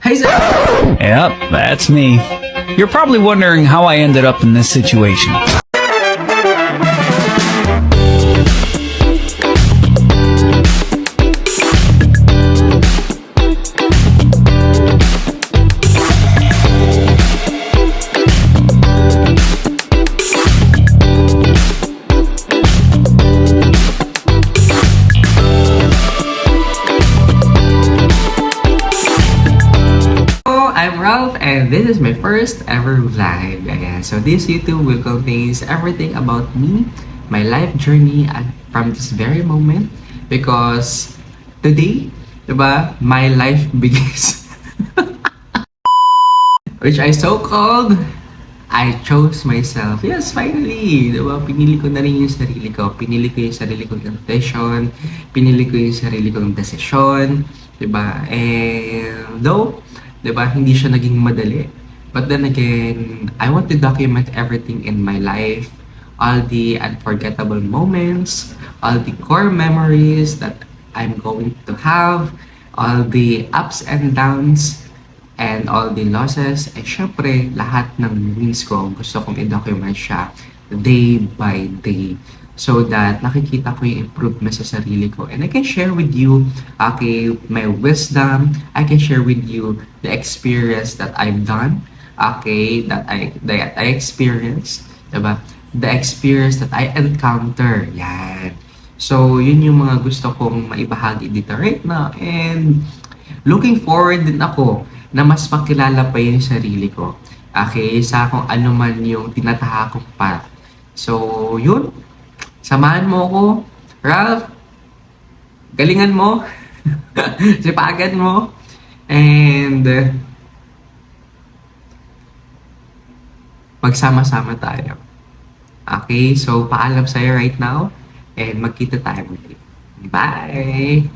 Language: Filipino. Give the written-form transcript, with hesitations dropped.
Hey, sir! Yep, that's me. You're probably wondering how I ended up in this situation. I'm Ralph and this is my first ever vlog. Ayan. So this YouTube will contains everything about me, my life journey at from this very moment because today, diba, my life begins. Which I so called I chose myself. Yes, finally! Diba? Pinili ko na rin yung sarili ko. Pinili ko yung sarili kong intention. Pinili ko yung sarili kong desisyon. Diba? And though, diba, hindi siya naging madali. But then again, I want to document everything in my life. All the unforgettable moments. All the core memories that I'm going to have. All the ups and downs. And all the losses, eh syempre, lahat ng wins ko, gusto kong i-document siya day by day. So that nakikita ko yung improvement sa sarili ko. And I can share with you, okay, my wisdom. I can share with you the experience that I've done. Okay, that I experienced. Diba? The experience that I encounter. Yan. So, yun yung mga gusto kong maibahagi dito right now. And looking forward din ako na mas makilala pa yung sarili ko. Okay, sa kung ano man yung tinatahakang path. So, yun. Samahan mo ako. Ralph, galingan mo. Sipagan mo. And magsama-sama tayo. Okay, so paalam sa'yo right now. And magkita tayo ulit. Bye!